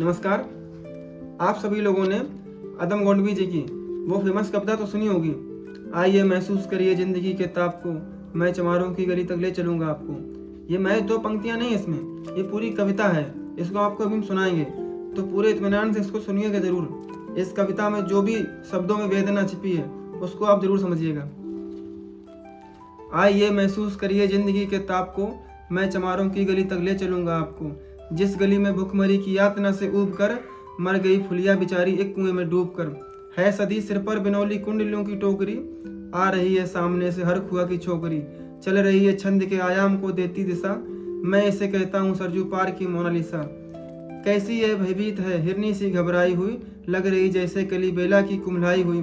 नमस्कार। आप सभी लोगों ने अदम गोंडवी जी की वो फेमस कविता तो सुनी होगी, आइए महसूस करिए जिंदगी के ताप को, मैं चमारों की गली तक ले चलूंगा आपको। ये मैं 2 पंक्तियां नहीं, इसमें ये पूरी कविता है। इसको आपको अभी हम सुनाएंगे, तो पूरे इत्मीनान से इसको सुनिएगा जरूर। इस कविता में जो भी शब्दों में वेदना छिपी है उसको आप जरूर समझिएगा। आइए महसूस करिए जिंदगी के ताप को, मैं चमारों की गली तक ले चलूंगा आपको। जिस गली में भुखमरी की यातना से ऊब कर मर गई फुलिया बिचारी एक कुएं में डूब कर। है सदी सिर पर बिनौली कुंडलियों की टोकरी, आ रही है सामने से हर खुआ की छोकरी। चल रही है छंद के आयाम को देती दिशा, मैं इसे कहता हूँ सरजू पार की मोनालिसा। कैसी है भयभीत है हिरनी सी घबराई हुई, लग रही जैसे कली बेला की कुम्हलाई हुई।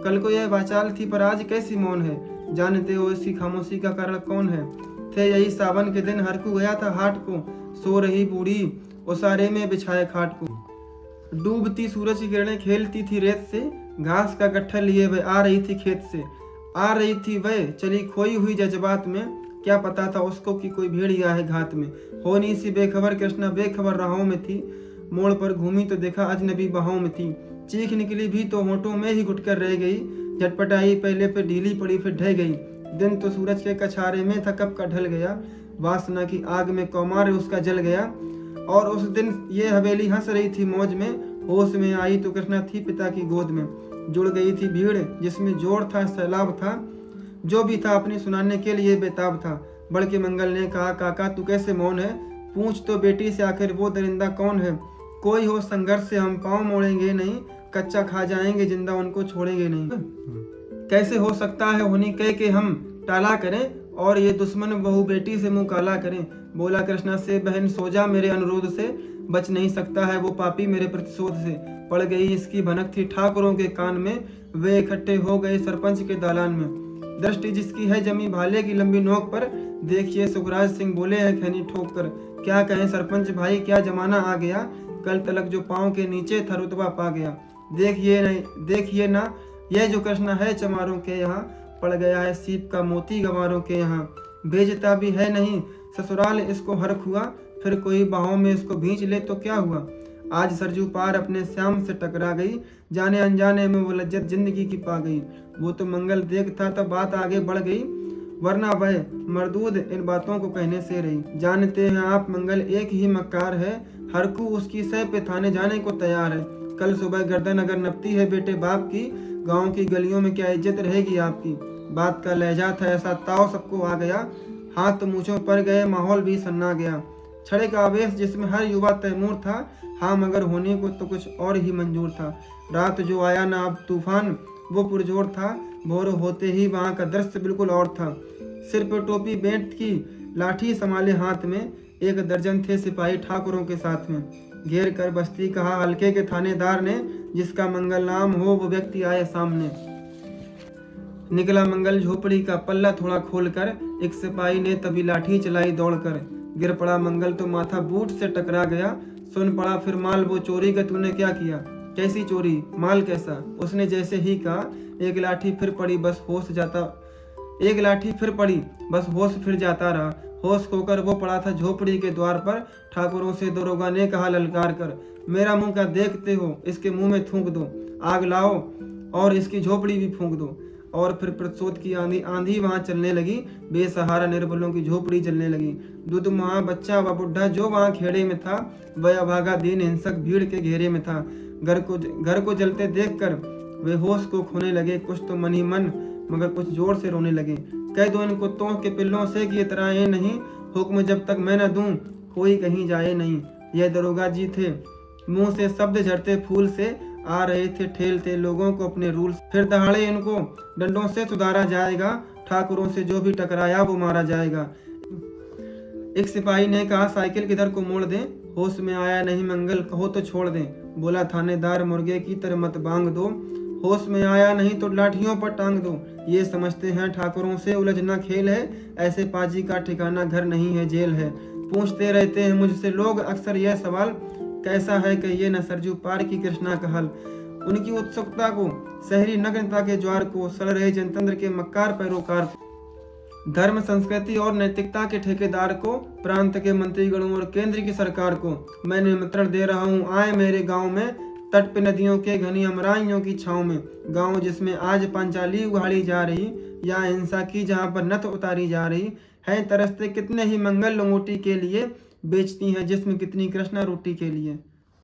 कल को यह वाचाल थी पर आज कैसी मौन है, जानते हो इसकी खामोशी का कारण कौन है। थे यही सावन के दिन हरकू गया था हाट को, सो रही बूढ़ी ओसारे में बिछाए खाट को। डूबती सूरज की किरणें खेलती थी रेत से, घास का गट्ठर लिए वह आ रही थी खेत से। आ रही थी वह चली खोई हुई जज्बात में, क्या पता था उसको कि कोई भेड़िया है घात में। होनी सी बेखबर कृष्णा बेखबर राहों में थी, मोड़ पर घूमी तो देखा अजनबी बाहों में थी। चीख निकली भी तो होठों में ही घुटकर रह गई, झटपटाई पहले पे ढीली पड़ी फिर ढह गई। दिन तो सूरज के कछारे में था कब का ढल गया, वासना की आग में कौमार उसका जल गया। और उस दिन ये हवेली हंस रही थी मौज में, होश में आई तो कृष्णा थी पिता की गोद में। जुड़ गई थी भीड़ जिसमें जोर था सैलाब था, जो भी था अपनी सुनाने के लिए बेताब था। बड़के मंगल ने कहा काका तू कैसे मौन है, पूछ तो बेटी से आखिर वो दरिंदा कौन है। कोई हो संघर्ष से हम पाँव मोड़ेंगे नहीं, कच्चा खा जाएंगे जिंदा उनको छोड़ेंगे नहीं। कैसे हो सकता है होनी कह के हम टाला करें, और ये दुश्मन बहू बेटी से मुंह काला करें। बोला कृष्णा से बहन सो जा मेरे अनुरोध से, बच नहीं सकता है वो पापी मेरे प्रतिशोध से। पड़ गई इसकी भनक थी ठाकुरों के कान में, वे इकट्ठे हो गए सरपंच के दालान में। दृष्टि जिसकी है जमी भाले की लंबी नोक पर, देखिए सुखराज सिंह बोले हैं खैनी ठोक कर। क्या कहें सरपंच भाई क्या जमाना आ गया, कल तलक जो पाँव के नीचे था रुतबा पा गया। देखिए ना यह जो कृष्णा है चमारों के यहाँ, पड़ गया है सीप का मोती गंवारों के यहाँ। भेजता भी है नहीं ससुराल इसको हर खुआ, फिर कोई बाहों में इसको भींच ले तो क्या हुआ। आज सरजू पार अपने श्याम से टकरा गई, जाने अनजाने में वो लज्जत जिंदगी की पा गई। वो तो मंगल देख था तब बात आगे बढ़ गई, वरना वह मरदूद इन बातों को कहने से रही। जानते हैं आप मंगल एक ही मक्कार है, हरकू उसकी सह पे थाने जाने को तैयार है। कल सुबह गर्दन अगर नपती है बेटे बाप की, गांव की गलियों में क्या इज्जत रहेगी आपकी। बात का लहजा था ऐसा ताव सबको आ गया, हाथ मूछों पर गए माहौल भी सन्ना गया। छड़े का आवेश जिसमें हर युवा तैमूर था, हाँ मगर होने को तो कुछ और ही मंजूर था। रात जो आया ना अब तूफान वो पुरजोर था, भोर होते ही वहाँ का दृश्य बिल्कुल और था। सिर पर टोपी बेंट की लाठी संभाले हाथ में, एक दर्जन थे सिपाही ठाकुरों के साथ में। घेर कर बस्ती कहा हल्के के थानेदार ने, जिसका मंगल नाम हो वो व्यक्ति आए सामने। निकला मंगल झोपड़ी का पल्ला थोड़ा खोलकर, एक सिपाही ने तभी लाठी चलाई दौड़कर। गिर पड़ा मंगल तो माथा बूट से टकरा गया, सुन पड़ा फिर माल वो चोरी का तूने क्या किया। कैसी चोरी माल कैसा, उसने जैसे ही कहा एक लाठी फिर पड़ी बस होश फिर जाता रहा। होश खोकर वो पड़ा था झोपड़ी के द्वार पर, ठाकुरों से दरोगा ने कहा ललकार कर, मेरा मुंह क्या देखते हो, इसके मुंह में थूक दो, आग लाओ और इसकी झोपड़ी भी फूंक दो। और फिर प्रतिशोध की आंधी वहां चलने लगी, बेसहारा निर्बलों की झोपड़ी जलने लगी। दूध माँ बच्चा व बुढ़ा जो वहां खेड़े में था, वह अभागा दीन हिंसक भीड़ के घेरे में था। घर को जलते देखकर वे होश को खोने लगे, कुछ तो मन ही मन मगर कुछ जोर से रोने लगे। कह दो इन कुत्तों के पिल्लों से कि इतराए नहीं, हुक्म जब तक मैं न दूं कोई कहीं जाए नहीं। यह दरोगा जी थे, मुंह से शब्द झड़ते फूल से, आ रहे थे ठेलते लोगों को अपने रूल। फिर दहाड़े इनको डंडों से सुधारा जाएगा, ठाकुरों से जो भी टकराया वो मारा जाएगा। एक सिपाही ने कहा साइकिल किधर को मोड़ दें, होश में आया नहीं मंगल कहो तो छोड़ दें। बोला थानेदार मुर्गे की तरह मत बांग दो, होश में आया नहीं तो लाठियों पर टांग दो। ये समझते हैं ठाकुरों से उलझना खेल है, ऐसे पाजी का ठिकाना घर नहीं है जेल है। पूछते रहते हैं मुझसे लोग अक्सर यह सवाल, कैसा है कहिए न सरजू पार की कृष्णा का हल। उनकी उत्सुकता को शहरी नग्नता के ज्वार को, सड़ रहे जनतंत्र के मक्कार पैरोकार धर्म, संस्कृति और नैतिकता के ठेकेदार को, प्रांत के मंत्रीगणों और केंद्र की सरकार को मैं निमंत्रण दे रहा हूँ। आए मेरे गांव में, तट पे नदियों के घनी अमराइयों की छाँव में। गांव जिसमें आज पांचाली उघाड़ी जा रही, या हिंसा की जहाँ पर नथ उतारी जा रही है। तरसते कितने ही मंगल लंगोटी के लिए, बेचती हैं जिस्म कितनी कृष्णा रोटी के लिए।